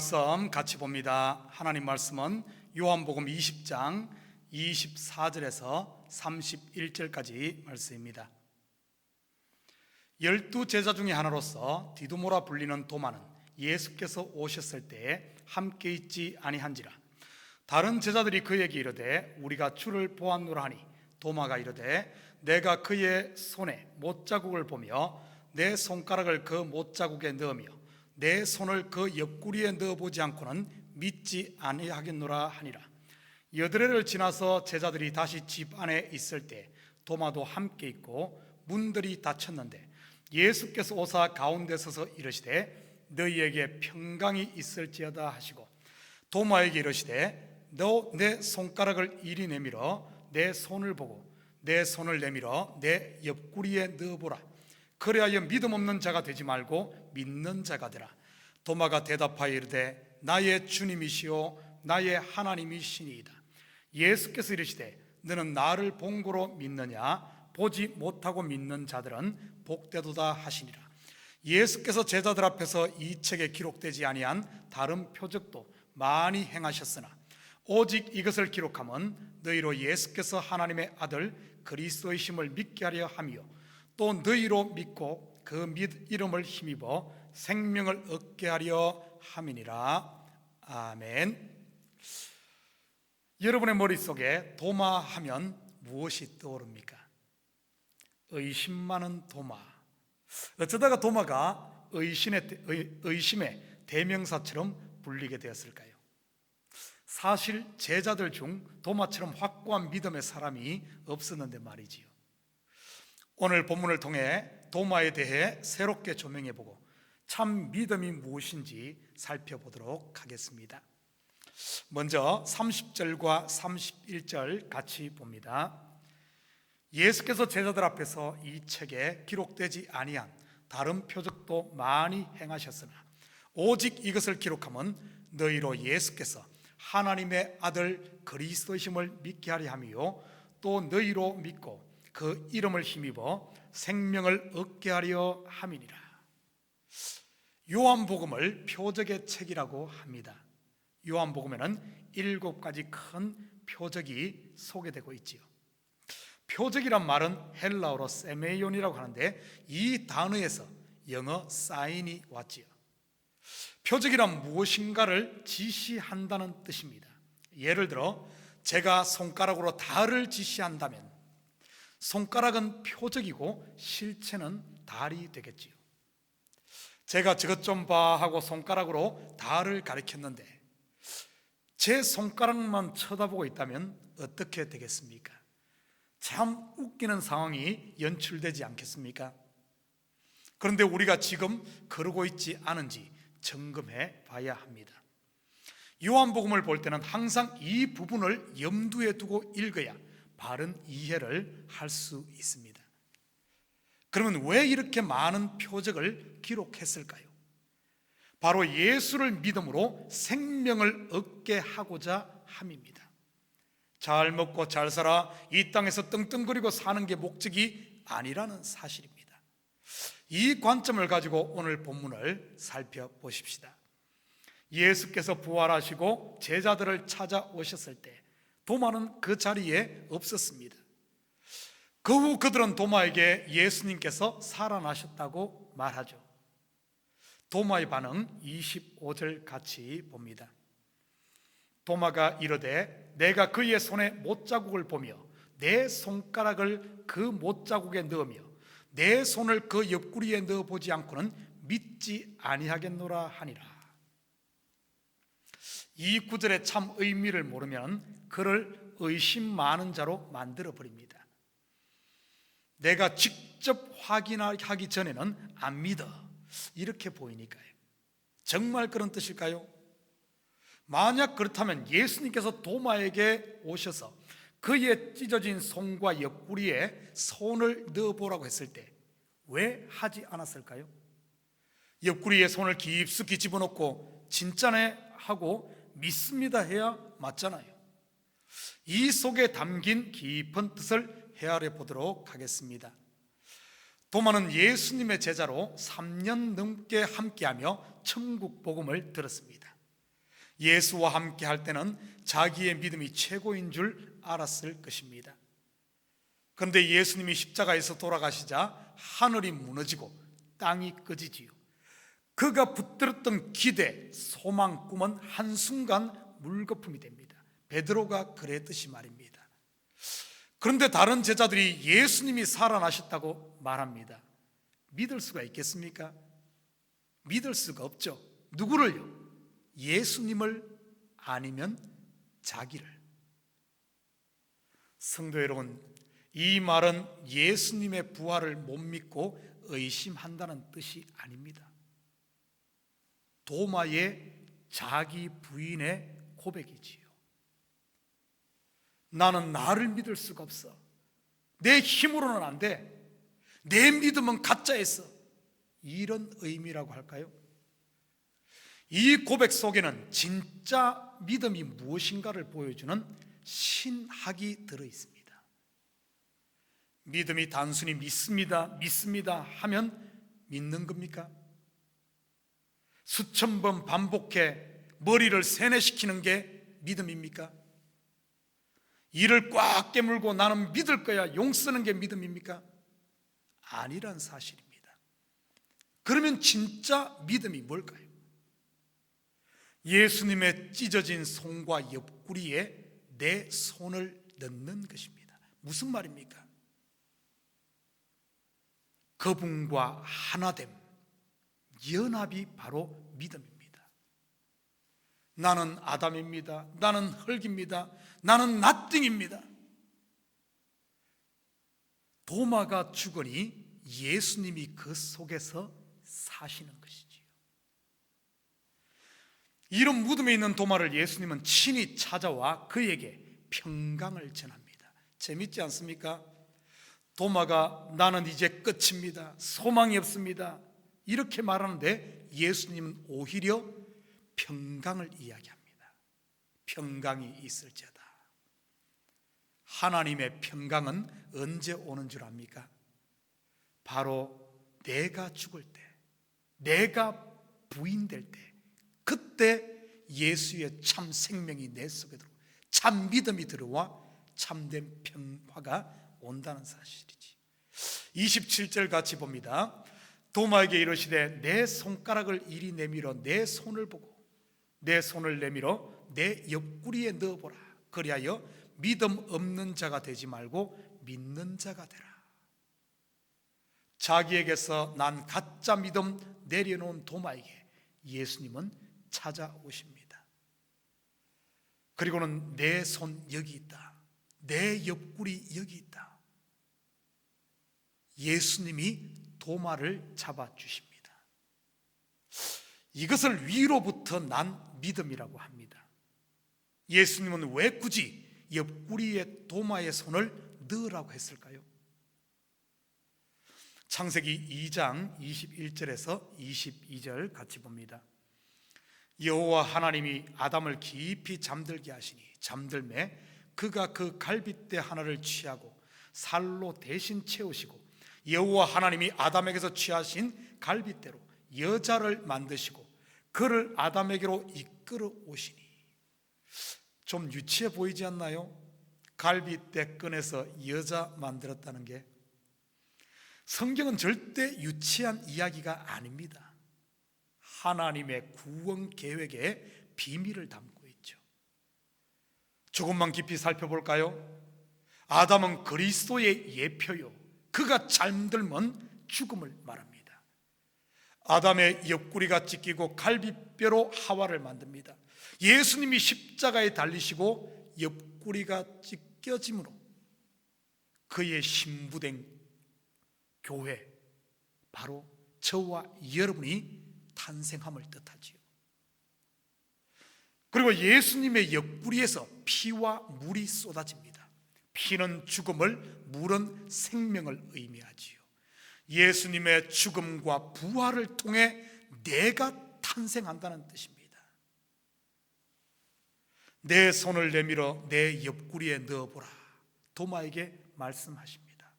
말씀 같이 봅니다. 하나님 말씀은 요한복음 20장 24절에서 31절까지 말씀입니다. 12 제자 중에 하나로서 디두모라 불리는 도마는 예수께서 오셨을 때에 함께 있지 아니한지라. 다른 제자들이 그에게 이르되 우리가 주를 보았노라 하니 도마가 이르되 내가 그의 손에 못자국을 보며 내 손가락을 그 못자국에 넣으며 내 손을 그 옆구리에 넣어보지 않고는 믿지 아니하겠노라 하니라. 여드레를 지나서 제자들이 다시 집 안에 있을 때 도마도 함께 있고 문들이 닫혔는데 예수께서 오사 가운데 서서 이르시되 너희에게 평강이 있을지어다 하시고 도마에게 이르시되 너 내 손가락을 이리 내밀어 내 손을 보고 내 손을 내밀어 내 옆구리에 넣어보라. 그리하여 믿음 없는 자가 되지 말고 믿는 자가 되라. 도마가 대답하여 이르되 나의 주님이시오 나의 하나님이시니이다. 예수께서 이르시되 너는 나를 본고로 믿느냐? 보지 못하고 믿는 자들은 복되도다 하시니라. 예수께서 제자들 앞에서 이 책에 기록되지 아니한 다른 표적도 많이 행하셨으나 오직 이것을 기록함은 너희로 예수께서 하나님의 아들 그리스도이심을 믿게 하려 함이요 또 너희로 믿고 그 이름을 힘입어 생명을 얻게 하려 함이니라. 아멘. 여러분의 머릿속에 도마 하면 무엇이 떠오릅니까? 의심 많은 도마. 어쩌다가 도마가 의심의 대명사처럼 불리게 되었을까요? 사실 제자들 중 도마처럼 확고한 믿음의 사람이 없었는데 말이지요. 오늘 본문을 통해 도마에 대해 새롭게 조명해보고 참 믿음이 무엇인지 살펴보도록 하겠습니다. 먼저 30절과 31절 같이 봅니다. 예수께서 제자들 앞에서 이 책에 기록되지 아니한 다른 표적도 많이 행하셨으나 오직 이것을 기록함은 너희로 예수께서 하나님의 아들 그리스도이심을 믿게 하려 함이요 또 너희로 믿고 그 이름을 힘입어 생명을 얻게 하려 함이니라. 요한복음을 표적의 책이라고 합니다. 요한복음에는 7가지 큰 표적이 소개되고 있지요. 표적이란 말은 헬라어로 세메이온이라고 하는데 이 단어에서 영어 사인이 왔지요. 표적이란 무엇인가를 지시한다는 뜻입니다. 예를 들어 제가 손가락으로 달을 지시한다면 손가락은 표적이고 실체는 달이 되겠지요. 제가 저것 좀 봐 하고 손가락으로 달을 가리켰는데 제 손가락만 쳐다보고 있다면 어떻게 되겠습니까? 참 웃기는 상황이 연출되지 않겠습니까? 그런데 우리가 지금 그러고 있지 않은지 점검해 봐야 합니다. 요한복음을 볼 때는 항상 이 부분을 염두에 두고 읽어야 바른 이해를 할 수 있습니다. 그러면 왜 이렇게 많은 표적을 기록했을까요? 바로 예수를 믿음으로 생명을 얻게 하고자 함입니다. 잘 먹고 잘 살아 이 땅에서 떵떵거리고 사는 게 목적이 아니라는 사실입니다. 이 관점을 가지고 오늘 본문을 살펴보십시다. 예수께서 부활하시고 제자들을 찾아오셨을 때 도마는 그 자리에 없었습니다. 그 후 그들은 도마에게 예수님께서 살아나셨다고 말하죠. 도마의 반응 25절 같이 봅니다. 도마가 이르되 내가 그의 손에 못자국을 보며 내 손가락을 그 못자국에 넣으며 내 손을 그 옆구리에 넣어보지 않고는 믿지 아니하겠노라 하니라. 이 구절의 참 의미를 모르면 그를 의심 많은 자로 만들어버립니다. 내가 직접 확인하기 전에는 안 믿어 이렇게 보이니까요. 정말 그런 뜻일까요? 만약 그렇다면 예수님께서 도마에게 오셔서 그의 찢어진 손과 옆구리에 손을 넣어보라고 했을 때 왜 하지 않았을까요? 옆구리에 손을 깊숙이 집어넣고 진짜네 하고 믿습니다 해야 맞잖아요. 이 속에 담긴 깊은 뜻을 헤아려 보도록 하겠습니다. 도마는 예수님의 제자로 3년 넘게 함께하며 천국 복음을 들었습니다. 예수와 함께 할 때는 자기의 믿음이 최고인 줄 알았을 것입니다. 그런데 예수님이 십자가에서 돌아가시자 하늘이 무너지고 땅이 꺼지지요. 그가 붙들었던 기대, 소망, 꿈은 한순간 물거품이 됩니다. 베드로가 그랬듯이 말입니다. 그런데 다른 제자들이 예수님이 살아나셨다고 말합니다. 믿을 수가 있겠습니까? 믿을 수가 없죠. 누구를요? 예수님을, 아니면 자기를. 성도 여러분, 이 말은 예수님의 부활을 못 믿고 의심한다는 뜻이 아닙니다. 도마의 자기 부인의 고백이지요. 나는 나를 믿을 수가 없어. 내 힘으로는 안 돼. 내 믿음은 가짜였어. 이런 의미라고 할까요? 이 고백 속에는 진짜 믿음이 무엇인가를 보여주는 신학이 들어있습니다. 믿음이 단순히 믿습니다 하면 믿는 겁니까? 수천 번 반복해 머리를 세뇌시키는 게 믿음입니까? 이를 꽉 깨물고 나는 믿을 거야 용 쓰는 게 믿음입니까? 아니란 사실입니다. 그러면 진짜 믿음이 뭘까요? 예수님의 찢어진 손과 옆구리에 내 손을 넣는 것입니다. 무슨 말입니까? 그분과 하나됨, 연합이 바로 믿음입니다. 나는 아담입니다. 나는 흙입니다. 나는 나띵입니다. 도마가 죽으니 예수님이 그 속에서 사시는 것이지요. 이런 무덤에 있는 도마를 예수님은 친히 찾아와 그에게 평강을 전합니다. 재밌지 않습니까? 도마가 나는 이제 끝입니다. 소망이 없습니다. 이렇게 말하는데 예수님은 오히려 평강을 이야기합니다. 평강이 있을지어다. 하나님의 평강은 언제 오는 줄 압니까? 바로 내가 죽을 때, 내가 부인될 때, 그때 예수의 참 생명이 내 속에 들어와 참 믿음이 들어와 참된 평화가 온다는 사실이지. 27절 같이 봅니다. 도마에게 이르시되 내 손가락을 이리 내밀어 내 손을 보고 내 손을 내밀어 내 옆구리에 넣어보라. 그리하여 믿음 없는 자가 되지 말고 믿는 자가 되라. 자기에게서 난 가짜 믿음 내려놓은 도마에게 예수님은 찾아오십니다. 그리고는 내 손 여기 있다. 내 옆구리 여기 있다. 예수님이 도마를 잡아주십니다. 이것을 위로부터 난 믿음이라고 합니다. 예수님은 왜 굳이 옆구리에 도마의 손을 넣으라고 했을까요? 창세기 2장 21절에서 22절 같이 봅니다. 여호와 하나님이 아담을 깊이 잠들게 하시니 잠들매 그가 그 갈빗대 하나를 취하고 살로 대신 채우시고 여호와 하나님이 아담에게서 취하신 갈빗대로 여자를 만드시고 그를 아담에게로 이끌어 오시니. 좀 유치해 보이지 않나요? 갈빗대 꺼내서 여자 만들었다는 게. 성경은 절대 유치한 이야기가 아닙니다. 하나님의 구원 계획의 비밀을 담고 있죠. 조금만 깊이 살펴볼까요? 아담은 그리스도의 예표요, 그가 잠들면 죽음을 말합니다. 아담의 옆구리가 찢기고 갈빗뼈로 하와를 만듭니다. 예수님이 십자가에 달리시고 옆구리가 찢겨짐으로 그의 신부된 교회, 바로 저와 여러분이 탄생함을 뜻하지요. 그리고 예수님의 옆구리에서 피와 물이 쏟아집니다. 피는 죽음을, 물은 생명을 의미하지요. 예수님의 죽음과 부활을 통해 내가 탄생한다는 뜻입니다. 내 손을 내밀어 내 옆구리에 넣어보라. 도마에게 말씀하십니다.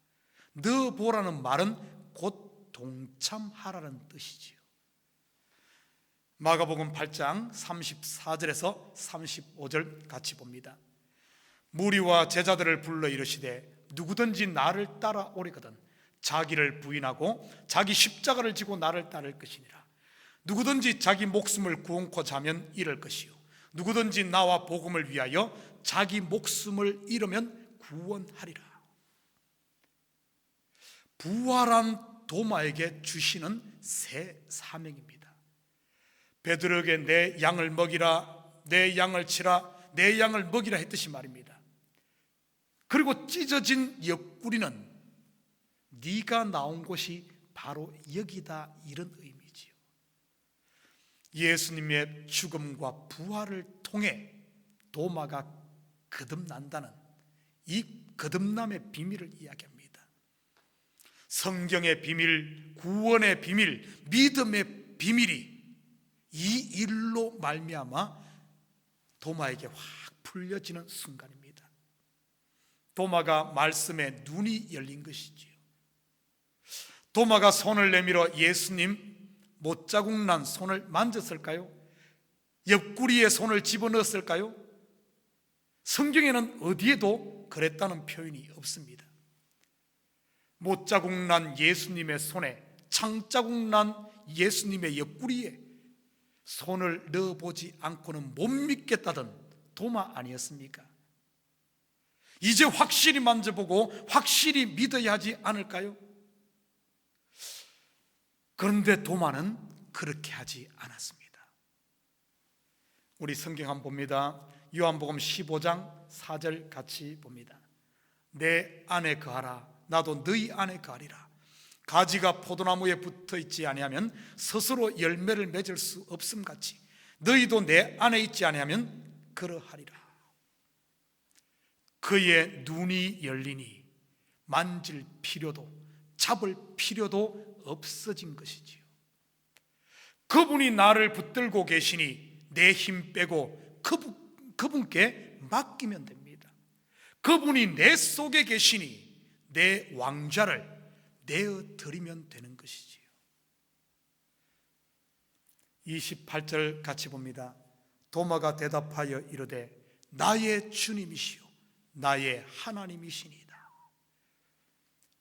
넣어보라는 말은 곧 동참하라는 뜻이지요. 마가복음 8장 34절에서 35절 같이 봅니다. 무리와 제자들을 불러 이르시되 누구든지 나를 따라오리거든 자기를 부인하고 자기 십자가를 지고 나를 따를 것이니라. 누구든지 자기 목숨을 구원코자 하면 잃을 것이요 누구든지 나와 복음을 위하여 자기 목숨을 잃으면 구원하리라. 부활한 도마에게 주시는 새 사명입니다. 베드로에게 내 양을 먹이라, 내 양을 치라, 내 양을 먹이라 했듯이 말입니다. 그리고 찢어진 옆구리는 네가 나온 곳이 바로 여기다, 이런 의미지요. 예수님의 죽음과 부활을 통해 도마가 거듭난다는 이 거듭남의 비밀을 이야기합니다. 성경의 비밀, 구원의 비밀, 믿음의 비밀이 이 일로 말미암아 도마에게 확 풀려지는 순간입니다. 도마가 말씀에 눈이 열린 것이지요. 도마가 손을 내밀어 예수님 못자국 난 손을 만졌을까요? 옆구리에 손을 집어넣었을까요? 성경에는 어디에도 그랬다는 표현이 없습니다. 못자국 난 예수님의 손에, 창자국 난 예수님의 옆구리에 손을 넣어보지 않고는 못 믿겠다던 도마 아니었습니까? 이제 확실히 만져보고 확실히 믿어야 하지 않을까요? 그런데 도마는 그렇게 하지 않았습니다. 우리 성경 한번 봅니다. 요한복음 15장 4절 같이 봅니다. 내 안에 거하라, 나도 너희 안에 거하리라. 가지가 포도나무에 붙어 있지 아니하면 스스로 열매를 맺을 수 없음같이 너희도 내 안에 있지 아니하면 그러하리라. 그의 눈이 열리니 만질 필요도 잡을 필요도 없어진 것이지요. 그분이 나를 붙들고 계시니 내 힘 빼고 그분께 맡기면 됩니다. 그분이 내 속에 계시니 내 왕좌를 내어드리면 되는 것이지요. 28절 같이 봅니다. 도마가 대답하여 이르되 나의 주님이시요 나의 하나님이시니이다.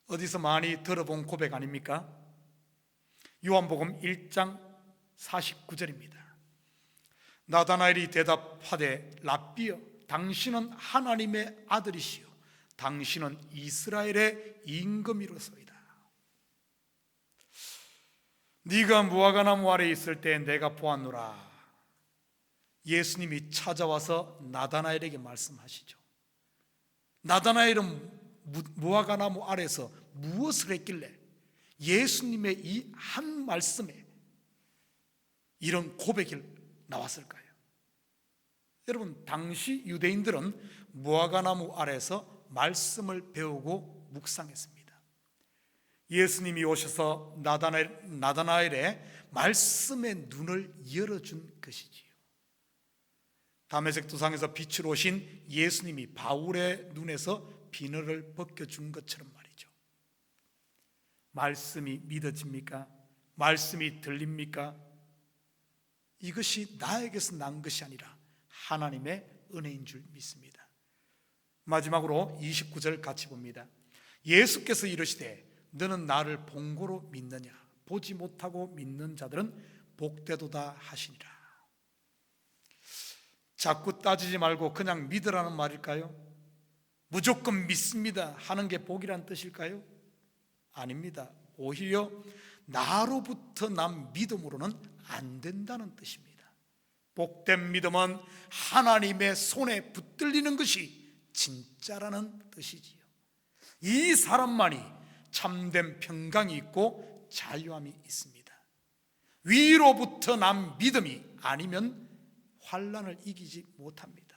어디서 많이 들어본 고백 아닙니까? 요한복음 1장 49절입니다. 나다나엘이 대답하되 랍비여 당신은 하나님의 아들이시요 당신은 이스라엘의 임금이로소이다. 네가 무화과나무 아래에 있을 때 내가 보았노라. 예수님이 찾아와서 나다나엘에게 말씀하시죠. 나다나엘은 무화과나무 아래에서 무엇을 했길래 예수님의 이 한 말씀에 이런 고백이 나왔을까요? 여러분, 당시 유대인들은 무화과나무 아래에서 말씀을 배우고 묵상했습니다. 예수님이 오셔서 나다나엘의 말씀의 눈을 열어준 것이지요. 다메섹 도상에서 빛으로 오신 예수님이 바울의 눈에서 비늘을 벗겨준 것처럼 말이죠. 말씀이 믿어집니까? 말씀이 들립니까? 이것이 나에게서 난 것이 아니라 하나님의 은혜인 줄 믿습니다. 마지막으로 29절 같이 봅니다. 예수께서 이르시되 너는 나를 본고로 믿느냐? 보지 못하고 믿는 자들은 복되도다 하시니라. 자꾸 따지지 말고 그냥 믿으라는 말일까요? 무조건 믿습니다 하는 게 복이란 뜻일까요? 아닙니다. 오히려 나로부터 난 믿음으로는 안 된다는 뜻입니다. 복된 믿음은 하나님의 손에 붙들리는 것이 진짜라는 뜻이지요. 이 사람만이 참된 평강이 있고 자유함이 있습니다. 위로부터 난 믿음이 아니면 환난을 이기지 못합니다.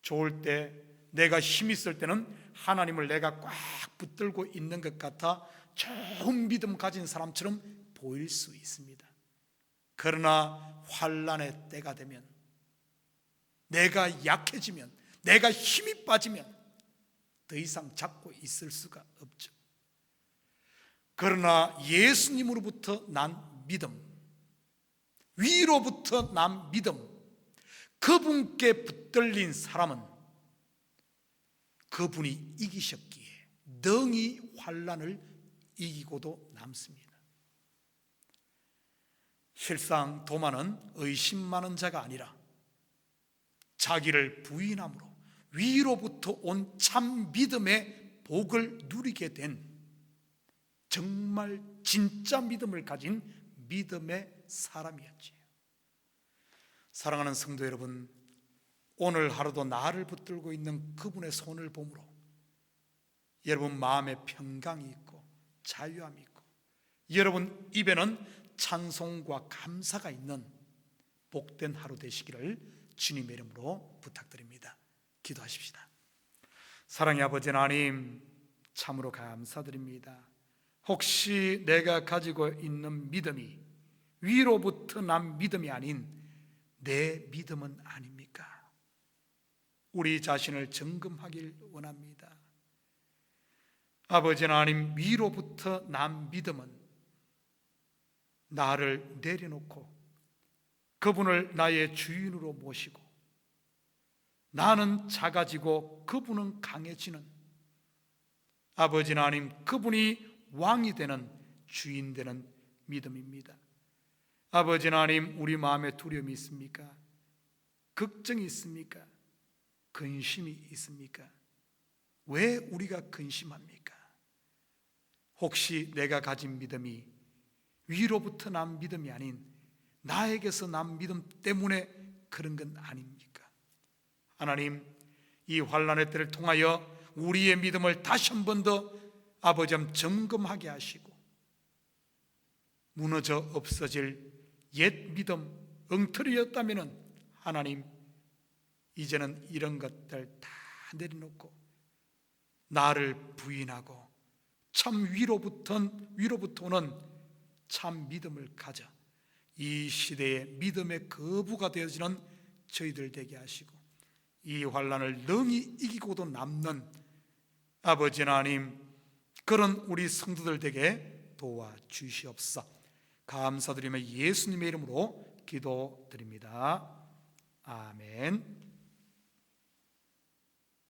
좋을 때, 내가 힘 있을 때는 하나님을 내가 꽉 붙들고 있는 것 같아 좋은 믿음 가진 사람처럼 보일 수 있습니다. 그러나 환난의 때가 되면, 내가 약해지면, 내가 힘이 빠지면 더 이상 잡고 있을 수가 없죠. 그러나 예수님으로부터 난 믿음, 위로부터 난 믿음, 그분께 붙들린 사람은 그분이 이기셨기에 능히 환난을 이기고도 남습니다. 실상 도마는 의심 많은 자가 아니라 자기를 부인함으로 위로부터 온 참 믿음의 복을 누리게 된 정말 진짜 믿음을 가진 믿음의 사람이었지요. 사랑하는 성도 여러분, 오늘 하루도 나를 붙들고 있는 그분의 손을 보므로 여러분 마음에 평강이 있고 자유함이 있고 여러분 입에는 찬송과 감사가 있는 복된 하루 되시기를 주님의 이름으로 부탁드립니다. 기도하십시다. 사랑의 아버지 하나님, 참으로 감사드립니다. 혹시 내가 가지고 있는 믿음이 위로부터 난 믿음이 아닌 내 믿음은 아닙니까? 우리 자신을 점검하길 원합니다. 아버지 하나님, 위로부터 난 믿음은 나를 내려놓고 그분을 나의 주인으로 모시고 나는 작아지고 그분은 강해지는, 아버지 하나님, 그분이 왕이 되는, 주인 되는 믿음입니다. 아버지 하나님, 우리 마음에 두려움이 있습니까? 걱정이 있습니까? 근심이 있습니까? 왜 우리가 근심합니까? 혹시 내가 가진 믿음이 위로부터 난 믿음이 아닌 나에게서 난 믿음 때문에 그런 건 아닙니까? 하나님, 이 환난의 때를 통하여 우리의 믿음을 다시 한 번 더 아버지 점검하게 하시고 무너져 없어질 옛 믿음, 엉터리였다면 하나님, 이제는 이런 것들 다 내려놓고 나를 부인하고 참 위로부터 오는 참 믿음을 가져 이 시대의 믿음의 거부가 되어지는 저희들 되게 하시고 이 환난을 능히 이기고도 남는 아버지 하나님, 그런 우리 성도들 되게 도와주시옵소서. 감사드리며 예수님의 이름으로 기도드립니다. 아멘.